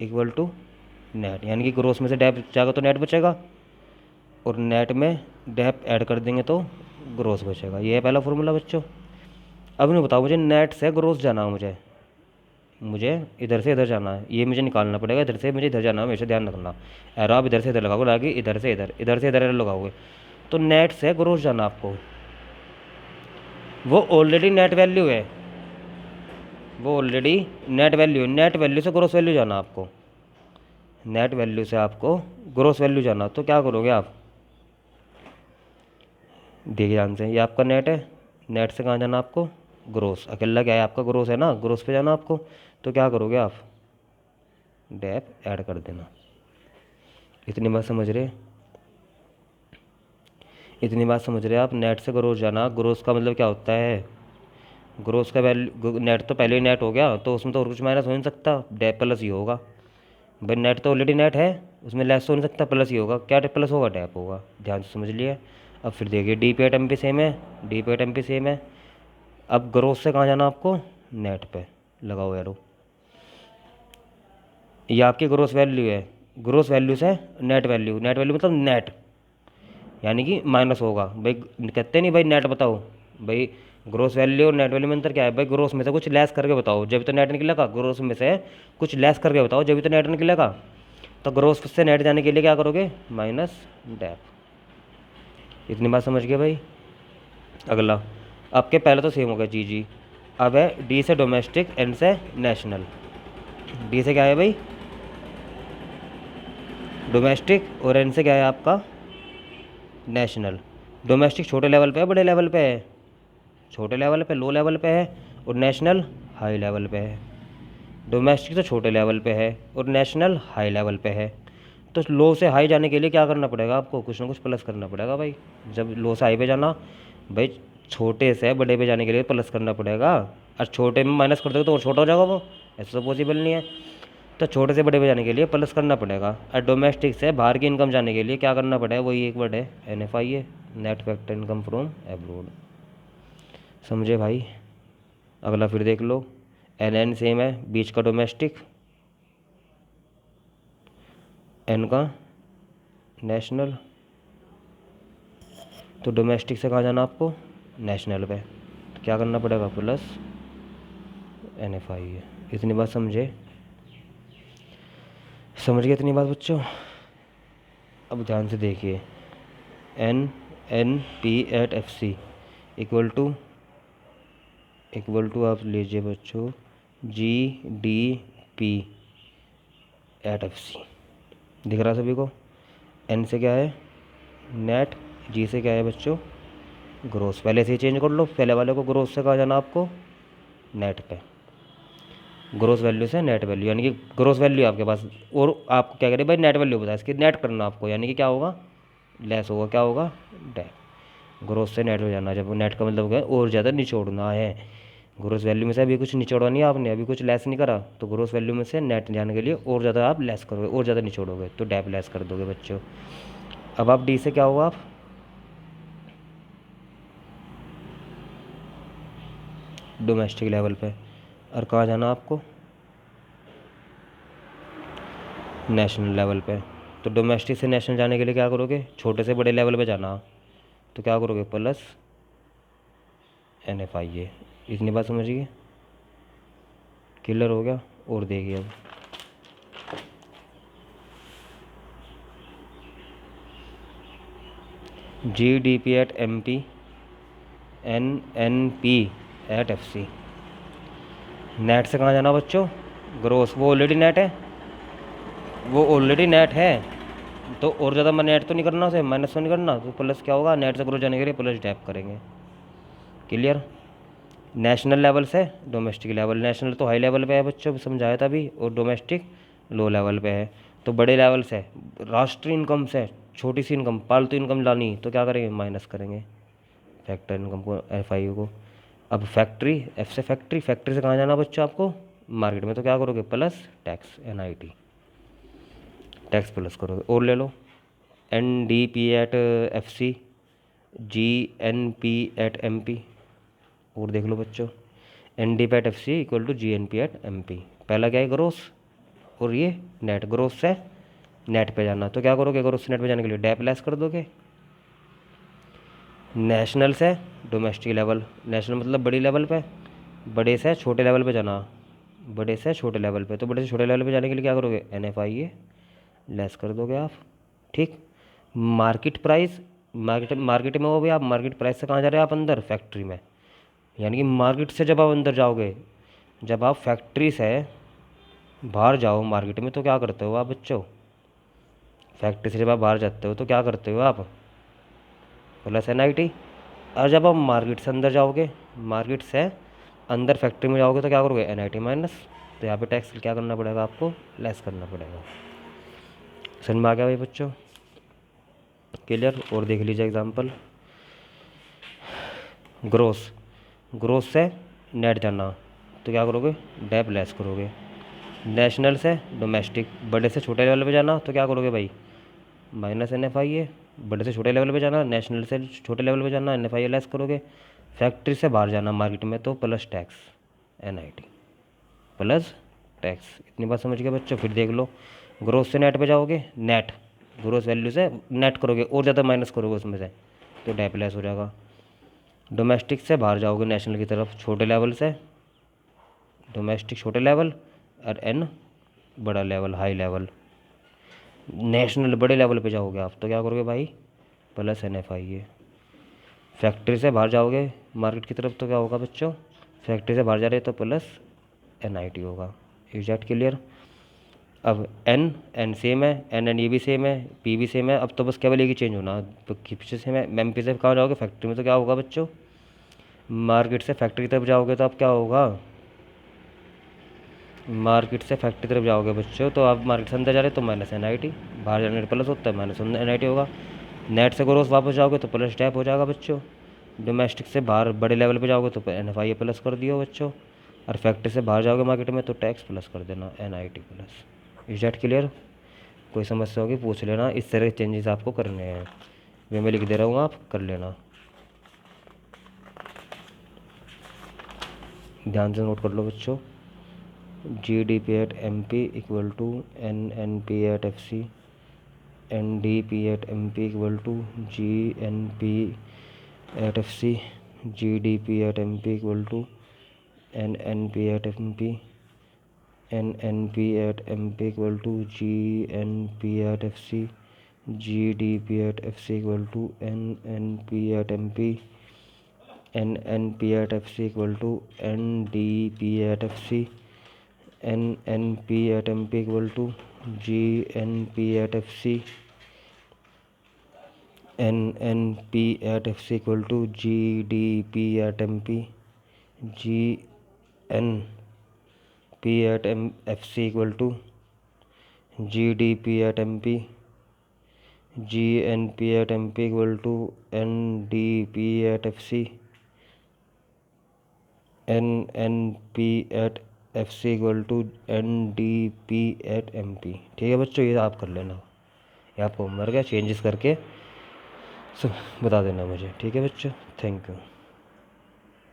Equal to net, यानी कि gross में से डेप जाएगा तो नेट बचेगा, और नेट में डेप ऐड कर देंगे तो ग्रोस बचेगा। ये है पहला फॉर्मूला बच्चों। अब नहीं बताओ, मुझे नेट से ग्रोस जाना है, मुझे इधर से इधर जाना है, ये मुझे निकालना पड़ेगा, इधर से मुझे इधर जाना है, हमेशा ध्यान रखना। एरो आप इधर से इधर लगाओगे, ना कि इधर से इधर, इधर से इधर एरो लगाओगे। तो नेट से ग्रोस जाना आपको, वो ऑलरेडी नेट वैल्यू है, वो ऑलरेडी नेट वैल्यू है, नेट वैल्यू से ग्रोस वैल्यू जाना आपको, नेट वैल्यू से आपको ग्रोस वैल्यू जाना। तो क्या करोगे आप, देखिए ध्यान से, ये आपका नेट है, नेट से कहाँ जाना आपको, ग्रोस, अकेला क्या है आपका, ग्रोस है ना, ग्रोस पे जाना आपको। तो क्या करोगे आप, डेप ऐड कर देना। इतनी बात समझ रहे, इतनी बात समझ रहे आप। नेट से ग्रोस जाना, ग्रोस का मतलब क्या होता है, ग्रोस का वैल्यू, नेट तो पहले ही नेट हो गया, तो उसमें तो और कुछ माइनस हो नहीं सकता, डेप प्लस ही होगा। भाई नेट तो ऑलरेडी नेट है, उसमें लेस तो नहीं सकता, प्लस ही होगा। क्या प्लस होगा, डेप होगा। ध्यान से समझ लिए। अब फिर देखिए, डी पे एट एम पी सेम है, डी पे एट एम पी सेम है। अब ग्रोस से कहाँ जाना आपको, नेट पे लगाओ एरो। ये आपकी ग्रोस वैल्यू है, ग्रोस वैल्यू से नेट वैल्यू, नेट वैल्यू मतलब नेट, यानी कि माइनस होगा। भाई कहते नहीं भाई नेट बताओ, भाई ग्रोस वैल्यू और नेट वैल्यू में अंतर क्या है, भाई ग्रोस में से कुछ लेस करके बताओ जब तो नेट निकलेगा, ग्रोस में से कुछ लेस करके बताओ जब तो नेट निकलेगा। तो ग्रोस से नेट जाने के लिए क्या करोगे, माइनस डेप। इतनी बात समझ गए भाई। अगला, आपके पहले तो सेम हो गया जी जी। अब है डी से डोमेस्टिक, एन से नेशनल। डी से क्या है भाई, डोमेस्टिक, और एन से क्या है आपका, नेशनल। डोमेस्टिक छोटे लेवल पे है, बड़े लेवल पे है, छोटे लेवल पे, लो लेवल पे है, और नेशनल हाई लेवल पे है। डोमेस्टिक तो छोटे लेवल पे है और नेशनल हाई लेवल पे है। तो लो से हाई जाने के लिए क्या करना पड़ेगा आपको, कुछ ना कुछ प्लस करना पड़ेगा भाई। जब लो से हाई पे जाना, भाई छोटे से बड़े पे जाने के लिए प्लस करना पड़ेगा। और छोटे में माइनस कर दोगे तो और छोटा हो जाएगा वो, ऐसा तो पॉसिबल नहीं है। तो छोटे से बड़े पे जाने के लिए प्लस करना पड़ेगा। और डोमेस्टिक से बाहर की इनकम जाने के लिए क्या करना पड़ेगा, वही एक वर्ड है NFI है, net factor income from abroad. समझे भाई। अगला फिर देख लो, NN सेम है, बीच का डोमेस्टिक, एन का नेशनल। तो डोमेस्टिक से कहाँ जाना आपको, नेशनल पे। तो क्या करना पड़ेगा, प्लस NFI है। इतनी बात समझे, समझ गए इतनी बात बच्चों। अब ध्यान से देखिए, NNP@FC इक्वल टू आप लीजिए बच्चों GDP@FC। दिख रहा सभी को। एन से क्या है, नेट, जी से क्या है बच्चों, ग्रोस। पहले से ही चेंज कर लो, पहले वाले को ग्रोस से कहा जाना आपको, नेट पे। ग्रोस वैल्यू से नेट वैल्यू, यानी कि ग्रोस वैल्यू आपके पास, और आपको क्या करें भाई, नेट वैल्यू बताया, इसकी नेट करना आपको, यानी कि क्या होगा, लेस होगा, क्या होगा, डेप। ग्रोस से नेट हो जाना, जब नेट का मतलब क्या है, और ज़्यादा निचोड़ना है। ग्रोस वैल्यू में से अभी कुछ निचोड़ा नहीं आपने, अभी कुछ लेस नहीं करा, तो ग्रोस वैल्यू में से नेट जाने के लिए और ज़्यादा आप लेस करोगे, और ज़्यादा निचोड़ोगे, तो डेप लेस कर दोगे बच्चों। अब आप डी से क्या हुआ, आप डोमेस्टिक लेवल पे, और कहाँ जाना आपको, नेशनल लेवल पे। तो डोमेस्टिक से नेशनल जाने के लिए क्या करोगे, छोटे से बड़े लेवल पे जाना, तो क्या करोगे, प्लस NFI है। इतनी बात समझिए, क्लियर हो गया। और देखिए अब, GDP@MP, NNP@FC। नेट से कहाँ जाना बच्चों, ग्रोस, वो ऑलरेडी नेट है, वो ऑलरेडी नेट है। तो और ज़्यादा मैं नेट तो नहीं करना, उसे माइनस तो नहीं करना, तो प्लस क्या होगा, नेट से ग्रोस जाने के लिए प्लस टैप करेंगे। क्लियर। नेशनल लेवल से डोमेस्टिक लेवल, नेशनल तो हाई लेवल पे है बच्चों, समझाया था अभी, और डोमेस्टिक लो लेवल पे है। तो बड़े लेवल से, राष्ट्रीय इनकम से छोटी सी इनकम, पालतू इनकम लानी, तो क्या करेंगे, माइनस करेंगे फैक्टर इनकम को, FI को। अब फैक्ट्री, F से फैक्ट्री, फैक्ट्री से कहाँ जाना बच्चों आपको, मार्केट में, तो क्या करोगे, plus tax, NIT, tax plus करोगे। और ले लो, NDP@FC, GNP@MP। और देख लो बच्चों, NDP@FC इक्वल टू GNP@MP। पहला क्या है, ग्रोस, और ये नेट, ग्रोथ से नेट पे जाना, तो क्या करोगे, ग्रोथ से नेट पे जाने के लिए डेप लेस कर दोगे। नेशनल से डोमेस्टिक लेवल, नेशनल मतलब बड़ी लेवल पे, बड़े से छोटे लेवल पे जाना, बड़े से छोटे लेवल पे, तो बड़े से छोटे लेवल पे जाने के लिए क्या करोगे, NFIA लेस कर दोगे आप। ठीक। मार्केट प्राइस, मार्केट में हो भी आप, मार्केट प्राइस से कहाँ जा रहे हो आप, अंदर फैक्ट्री में, यानी कि मार्केट से जब आप अंदर जाओगे, जब आप फैक्ट्री से बाहर जाओ मार्केट में, तो क्या करते हो आप बच्चों, फैक्ट्री से जब आप बाहर जाते हो तो क्या करते हो आप, प्लस NIT। और जब आप मार्केट से अंदर जाओगे, मार्केट से अंदर फैक्ट्री में जाओगे, तो क्या करोगे, NIT माइनस। तो यहाँ पे टैक्स क्या करना पड़ेगा आपको, लेस करना पड़ेगा। समझ में आ गया भाई बच्चों, क्लियर। और देख लीजिए एग्जांपल, ग्रोस, ग्रोस से नेट जाना, तो क्या करोगे, डेप लेस करोगे। नेशनल से डोमेस्टिक, बड़े से छोटे लेवल पे जाना, तो क्या करोगे भाई, माइनस NFIA। बड़े से छोटे लेवल पे जाना, नेशनल से छोटे लेवल पे जाना, NFIA लेस करोगे। फैक्ट्री से बाहर जाना मार्केट में, तो plus tax, NIT plus tax. इतनी बात समझ गए बच्चों। फिर देख लो, ग्रोथ से नेट पे जाओगे, नेट ग्रोथ वैल्यू से नेट करोगे और ज़्यादा माइनस करोगे उसमें से, तो डेप लेस हो जाएगा। डोमेस्टिक से बाहर जाओगे नेशनल की तरफ, छोटे लेवल से, डोमेस्टिक छोटे लेवल और N बड़ा लेवल, हाई लेवल। नेशनल बड़े लेवल पे जाओगे आप, तो क्या करोगे भाई, प्लस NFIA। फैक्ट्री से बाहर जाओगे मार्केट की तरफ, तो क्या होगा बच्चों, फैक्ट्री से बाहर जा रहे तो प्लस NIT होगा। Is that clear. अब N सेम है, N ये भी सेम है, P भी सेम है। अब तो बस केवल एक ही चेंज होना, तो पीछे सेम है, MP से कहाँ जाओगे, फैक्ट्री में, तो क्या होगा बच्चों, मार्केट से फैक्ट्री की तरफ जाओगे तो अब क्या होगा, मार्केट से फैक्ट्री तरफ जाओगे बच्चों, तो आप मार्केट से अंदर जा रहे हो तो माइनस NIT, बाहर जाने पर प्लस होता है, माइनस NIT होगा। नेट से ग्रोस वापस जाओगे तो प्लस टैप हो जाएगा बच्चों। डोमेस्टिक से बाहर बड़े लेवल पे जाओगे तो NFIA प्लस कर दियो बच्चों, और फैक्ट्री से बाहर जाओगे मार्केट में तो टैक्स प्लस कर देना, NIT plus. Is that clear. कोई समस्या होगी पूछ लेना, इस तरह के चेंजेस आपको करने हैं, वे मैं लिख दे रहा हूँ, आप कर लेना, ध्यान से नोट कर लो बच्चों। GDP at MP equal to NNP at FC, NDP at MP equal to GNP at FC, GDP at MP equal to NNP at MP, NNP at MP equal to GNP at FC, GDP at FC equal to NNP at MP, NNP at FC equal to NDP at FC, NNP at MP equal to GNP at FC, NNP at FC equal to GDP at MP, GNP at FC equal to GDP at MP, GNP at MP equal to NDP at FC, NNP at FC equal to NDP at MP। ठीक है बच्चों, ये आप कर लेना, ये आपको homework है, चेंजेस करके बता देना मुझे। ठीक है बच्चों, थैंक यू।